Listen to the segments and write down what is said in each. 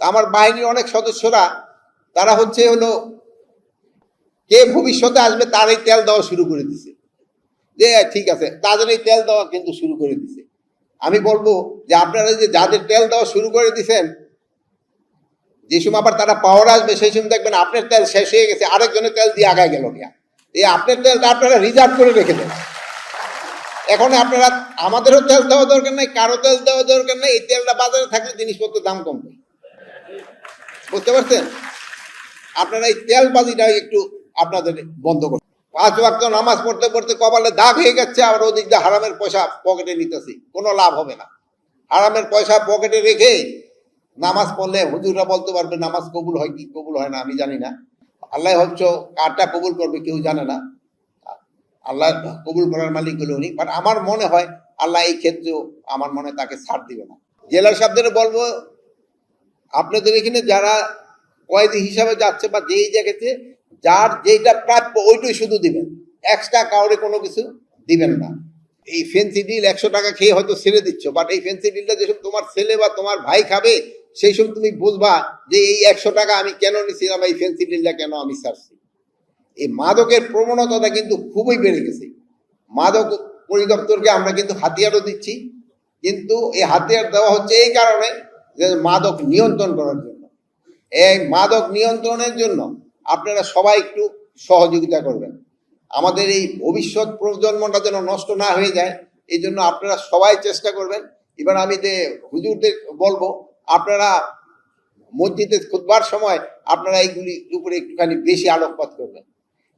আমার বাহিনীর অনেক সদস্যরা তারা হলো কে ভবিষ্যতে আসবে তার এই তেল দেওয়া শুরু করে দিছে, যে ঠিক আছে তাদের এই তেল দেওয়া কিন্তু শুরু করে দিছে। আমি বলবো যে আপনারা যে যাদের তেল দেওয়া শুরু করে দিচ্ছেন, যে সময় আবার তারা পাওয়ার আসবে সেই সময় দেখবেন আপনার তেল শেষ হয়ে গেছে, আরেকজনের তেল দিয়ে আগায় গেল গিয়া। এই আপনার তেলটা আপনারা রিজার্ভ করে রেখে দেন। এখন আপনারা আমাদেরও তেল দেওয়া দরকার নেই, কারো তেল দেওয়া দরকার নেই। এই তেলটা বাজারে থাকলে জিনিসপত্রের দাম কমবে, বুঝতে পারছেন? আপনারা এই তেলবাজিটা একটু আপনাদের বন্ধ করুন। 5 ওয়াক্ত নামাজ পড়তে পড়তে কপালে দাগ হয়ে যাচ্ছে, আবার ওদিক দিয়ে হারামের পয়সা পকেটে নিতেছি, কোনো লাভ হবে না। হারামের পয়সা পকেটে রেখে নামাজ পড়লে হুজুররা বলতে পারবে নামাজ কবুল হয় কি কবুল হয় না আমি জানি না। আল্লাহ হচ্ছে কারটা কবুল করবে কেউ জানে না, আল্লাহ কবুল করার মালিক হলো উনি। বাট আমার মনে হয় আল্লাহ এই ক্ষেত্রেও আমার মনে তাকে ছাড় দিবে না। জেলা সাহেবদের বলবো, আপনাদের এখানে যারা কয়েদি হিসাবে যাচ্ছে বা যেই জায়গাতে যার যেটা প্রাপ্য ওইটাই শুধু দিবেন, এক্সট্রা কাউরে কোনো কিছু দিবেন না। এই ফেন্সি ডিল 100 টাকা খেয়ে হয়তো ছেড়ে দিচ্ছ, বাট এই ফেন্সি ডিলটা যেসব তোমার ছেলে বা তোমার ভাই খাবে সেই সব তুমি বুঝবা যে এই 100 টাকা আমি কেন নিছিলাম, এই ফেন্সি ডিলটা কেন আমি ছাড়ছি। এই মাদকের প্রবণতাটা কিন্তু খুবই বেড়ে গেছে। মাদক পরিদপ্তরকে আমরা কিন্তু হাতিয়ারও দিচ্ছি, কিন্তু এই হাতিয়ার দেওয়া হচ্ছে এই কারণে যে মাদক নিয়ন্ত্রণ করার জন্য। এই মাদক নিয়ন্ত্রণের জন্য আপনারা সবাই একটু সহযোগিতা করবেন। আমাদের এই ভবিষ্যৎ প্রজন্মটা যেন নষ্ট না হয়ে যায়, এই জন্য আপনারা সবাই চেষ্টা করবেন। এবার আমি যে হুজুরদের বলবো, আপনারা মসজিদে খুতবার সময় আপনারা এইগুলির উপরে একটুখানি বেশি আলোকপাত করবেন।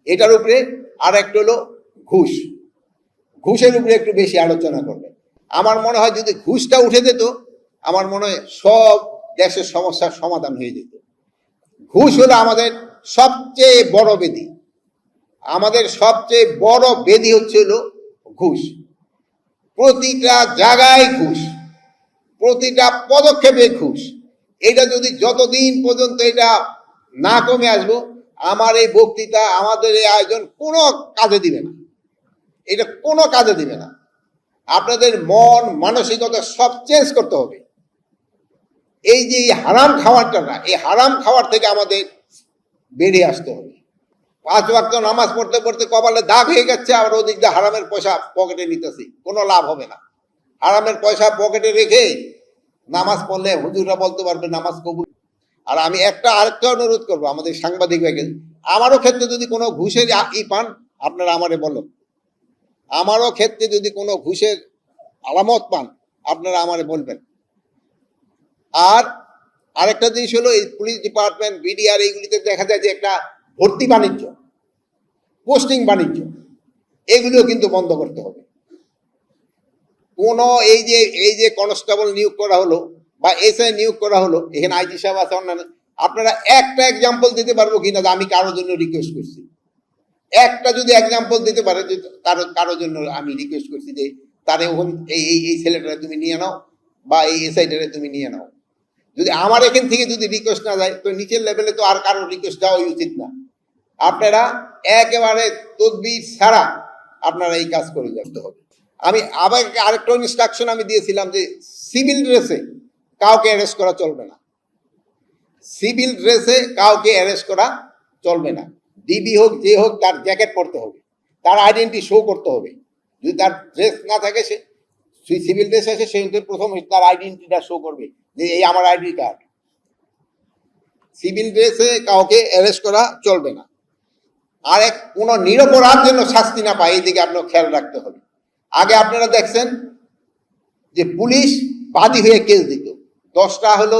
এটার উপরে আর একটা হলো ঘুষ, ঘুষের উপরে একটু বেশি আলোচনা করবেন। আমার মনে হয় যদি ঘুষটা উঠে যেত, আমার মনে হয় সব দেশের সমস্যার সমাধান হয়ে যেত। ঘুষ হলো আমাদের সবচেয়ে বড় ব্যাধি, আমাদের সবচেয়ে বড় ব্যাধি হলো ঘুষ। প্রতিটা জায়গায় ঘুষ, প্রতিটা পদক্ষেপে ঘুষ। এটা যদি যতদিন পর্যন্ত এটা না কমে আসবো, আমার এই বক্তৃতা, আমাদের এই আয়োজন কোনো কাজে দিবে না, এটা কোনো কাজে দিবে না। আপনাদের মন মানসিকতা সব চেঞ্জ করতে হবে। এই যে হারাম খাওয়ারটা না, এই হারাম খাওয়ার থেকে আমাদের বেরিয়ে আসতে হবে। 5 ওয়াক্ত নামাজ পড়তে পড়তে কপালে দাগ হয়ে যাচ্ছে, আবার ওদিক দিয়ে হারামের পয়সা পকেটে নিতেছি, কোনো লাভ হবে না। হারামের পয়সা পকেটে রেখে নামাজ পড়লে হুজুররা বলতে পারবে নামাজ কবুল। আর আমি আরেকটা অনুরোধ করবো আমাদের সাংবাদিক ভাইকে, আমারও ক্ষেত্রে যদি কোনো ঘুষের পান আপনারা আমারে বলেন, আমারও ক্ষেত্রে যদি কোনো ঘুষের আলামত পান আপনারা আমারে বলবেন। আর আরেকটা জিনিস হলো, এই পুলিশ ডিপার্টমেন্ট, বিডিআর, এইগুলিতে দেখা যায় যে একটা ভর্তি বাণিজ্য, পোস্টিং বাণিজ্য, এগুলিও কিন্তু বন্ধ করতে হবে। কোনো এই যে কনস্টেবল নিয়োগ করা হলো বা এসআই নিয়োগ করা হলো, এখানে আইজি সাহেব আছে, অন্যান্য, আপনারা একটা এক্সাম্পল দিতে পারবো কিনা যে আমি কারোর জন্য রিকোয়েস্ট করছি? একটা যদি এক্সাম্পল দিতে পারে যে কারোর জন্য আমি রিকোয়েস্ট করছি যে তারে এই ছেলেটারে তুমি নিয়ে নাও বা এই এসআইটারে তুমি নিয়ে নাও। যদি আমার এখান থেকে যদি রিকোয়েস্ট না যায়, তো নিচের লেভেলে তো আর কারোর রিকোয়েস্ট যাওয়াই উচিত না। আপনারা একেবারে তদবির ছাড়া আপনারা এই কাজ করে যেতে হবে। আমি আবার আরেকটা ইনস্ট্রাকশন আমি দিয়েছিলাম যে সিভিল ড্রেসে কাউকে অ্যারেস্ট করা চলবে না, সিভিল ড্রেসে কাউকে অ্যারেস্ট করা চলবে না। ডিবি হোক যে হোক, তার জ্যাকেট পরতে হবে, তার আইডেন্টি শো করতে হবে। যদি তার ড্রেস না থাকে, সে সিভিল ড্রেস আছে, সে প্রথম তার আইডেন্টিটা শো করবে যে এই আমার আইডি কার্ড। সিভিল ড্রেসে কাউকে অ্যারেস্ট করা চলবে না। আর কোনো নিরপরাধ যেন শাস্তি না পায়, এই দিকে আপনার খেয়াল রাখতে হবে। আগে আপনারা দেখছেন যে পুলিশ বাদী হয়ে কেস দিত, 10টা হলো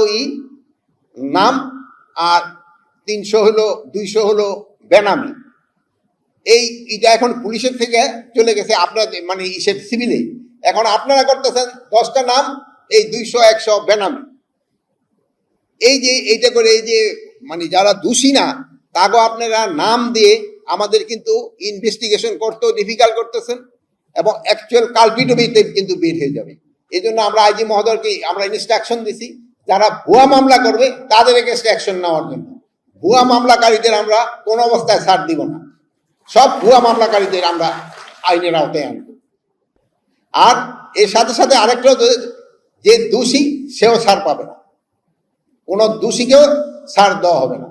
নাম আর 300 হলো 200 হলো বেনামি। এইটা এখন পুলিশের থেকে চলে গেছে আপনার মানে সিভিলে। এখন আপনারা করতেছেন 10টা নাম, এই 200 100 বেনামি। এই যে এইটা করে, এই যে মানে যারা দোষী না তাকেও আপনারা নাম দিয়ে আমাদের কিন্তু ইনভেস্টিগেশন করতেও ডিফিকাল্ট করতেছেন, এবং অ্যাকচুয়াল কালপিটও কিন্তু বের হয়ে যাবে। এই জন্য আমরা আইজি মহোদয়কে আমরা ইনস্ট্রাকশন দিছি, যারা ভুয়া মামলা করবে তাদের এগেইনস্ট অ্যাকশন নেওয়ার জন্য। ভুয়া মামলাকারীদের আমরা কোনো অবস্থায় ছাড় দিব না, সব ভুয়া মামলাকারীদের আমরা আইনের আওতায় আনব। আর এর সাথে সাথে আরেকটা, যে দোষী সেও ছাড় পাবে না। কোন দোষীকেও ছাড় দেওয়া হবে না।